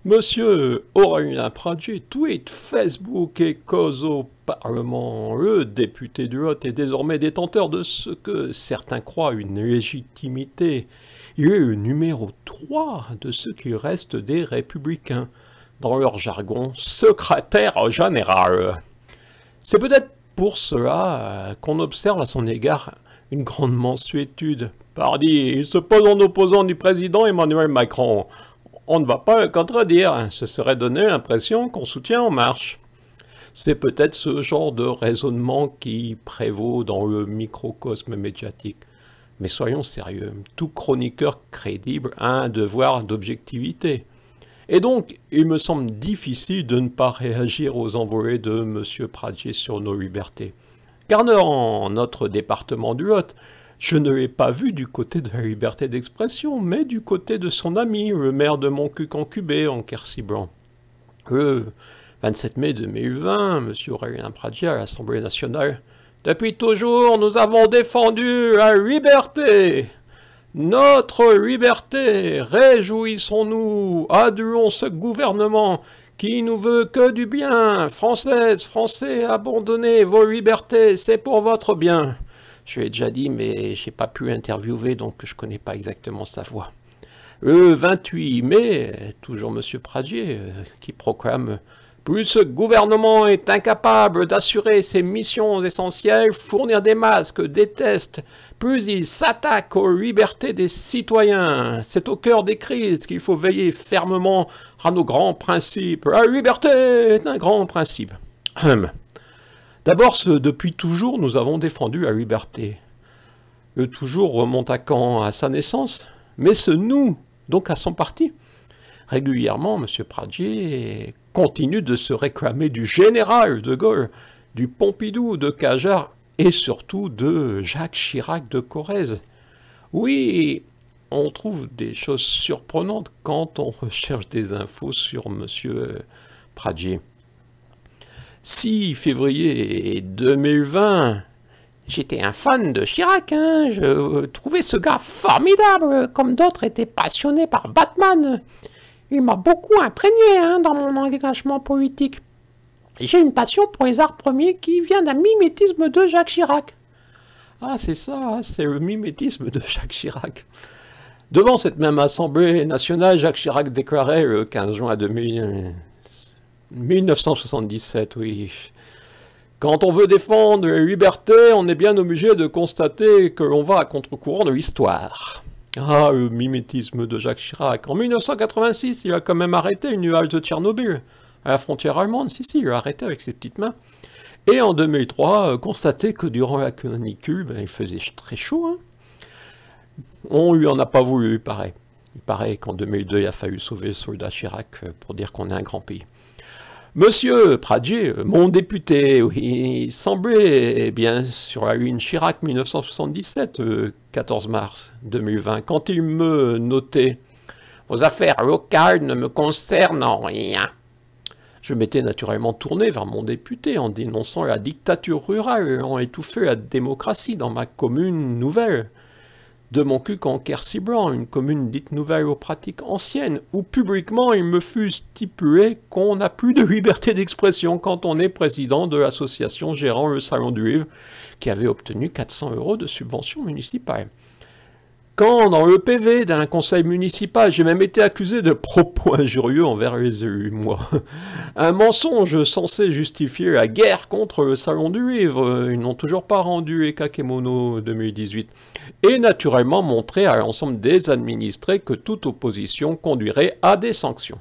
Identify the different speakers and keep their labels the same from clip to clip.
Speaker 1: Monsieur Aurélien Pradier tweet Facebook et cause au Parlement. Le député du Lot est désormais détenteur de ce que certains croient une légitimité. Il est le numéro 3 de ce qui reste des Républicains. Dans leur jargon, secrétaire général. C'est peut-être pour cela qu'on observe à son égard une grande mansuétude. Pardi, il se pose en opposant du président Emmanuel Macron. On ne va pas le contredire, ce serait donner l'impression qu'on soutient En Marche. C'est peut-être ce genre de raisonnement qui prévaut dans le microcosme médiatique. Mais soyons sérieux, tout chroniqueur crédible a un devoir d'objectivité. Et donc, il me semble difficile de ne pas réagir aux envolées de M. Pradier sur nos libertés. Car dans notre département du Lot, je ne l'ai pas vu du côté de la liberté d'expression, mais du côté de son ami, le maire de Montcuq-en-Cubé, en Quercy-Blanc. Le 27 mai 2020, M. Aurélien Pradier à l'Assemblée nationale. « Depuis toujours, nous avons défendu la liberté !» Notre liberté, réjouissons-nous, adulons ce gouvernement qui nous veut que du bien. Françaises, Français, abandonnez vos libertés, c'est pour votre bien. Je l'ai déjà dit, mais j'ai pas pu l'interviewer, donc je connais pas exactement sa voix. Le 28 mai, toujours M. Pradier, qui proclame « Plus ce gouvernement est incapable d'assurer ses missions essentielles, fournir des masques, des tests, plus il s'attaque aux libertés des citoyens. C'est au cœur des crises qu'il faut veiller fermement à nos grands principes. La liberté est un grand principe. » D'abord, depuis toujours, nous avons défendu la liberté. Le toujours remonte à quand? À sa naissance? Mais ce nous, donc à son parti. Régulièrement, M. Pradier continue de se réclamer du général de Gaulle, du Pompidou, de Cajar et surtout de Jacques Chirac de Corrèze. Oui, on trouve des choses surprenantes quand on recherche des infos sur M. Pradier. 6 février 2020, j'étais un fan de Chirac, je trouvais ce gars formidable, comme d'autres étaient passionnés par Batman. Il m'a beaucoup imprégné dans mon engagement politique. J'ai une passion pour les arts premiers qui vient d'un mimétisme de Jacques Chirac. Ah, c'est ça, c'est le mimétisme de Jacques Chirac. Devant cette même Assemblée nationale, Jacques Chirac déclarait le 15 juin 1977, oui. Quand on veut défendre les libertés, on est bien obligé de constater que l'on va à contre-courant de l'histoire. Ah, le mimétisme de Jacques Chirac. En 1986, il a quand même arrêté le nuage de Tchernobyl, à la frontière allemande. Si, il l'a arrêté avec ses petites mains. Et en 2003, constaté que durant la canicule, il faisait très chaud. On lui en a pas voulu, il paraît. Il paraît qu'en 2002, il a fallu sauver le soldat Chirac pour dire qu'on est un grand pays. Monsieur Pradier, mon député, oui, il semblait bien sur la ligne Chirac 1977, 14 mars 2020, quand il me notait « Vos affaires locales ne me concernent en rien ». Je m'étais naturellement tourné vers mon député en dénonçant la dictature rurale, en étouffant la démocratie dans ma commune nouvelle. De Montcuq en Quercy-Blanc, une commune dite nouvelle aux pratiques anciennes, où publiquement il me fut stipulé qu'on n'a plus de liberté d'expression quand on est président de l'association gérant le Salon du Livre, qui avait obtenu 400 € de subvention municipale. Quand, dans le PV d'un conseil municipal, j'ai même été accusé de propos injurieux envers les élus, moi. Un mensonge censé justifier la guerre contre le Salon du Livre, ils n'ont toujours pas rendu les kakémonos 2018, et naturellement montré à l'ensemble des administrés que toute opposition conduirait à des sanctions.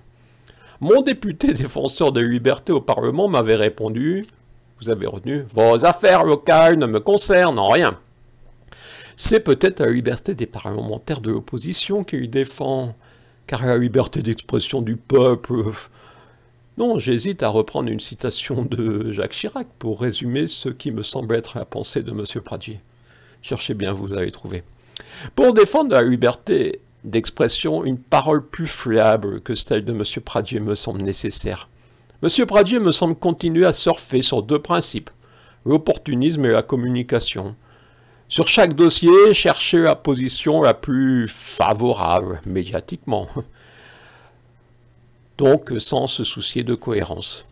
Speaker 1: Mon député défenseur des libertés au Parlement m'avait répondu, vous avez retenu, « Vos affaires locales ne me concernent en rien ». C'est peut-être la liberté des parlementaires de l'opposition qu'il défend, car la liberté d'expression du peuple... Non, j'hésite à reprendre une citation de Jacques Chirac pour résumer ce qui me semble être la pensée de M. Pradier. Cherchez bien, vous allez trouver. Pour défendre la liberté d'expression, une parole plus fiable que celle de M. Pradier me semble nécessaire. M. Pradier me semble continuer à surfer sur 2 principes, l'opportunisme et la communication. Sur chaque dossier, chercher la position la plus favorable médiatiquement. donc sans se soucier de cohérence.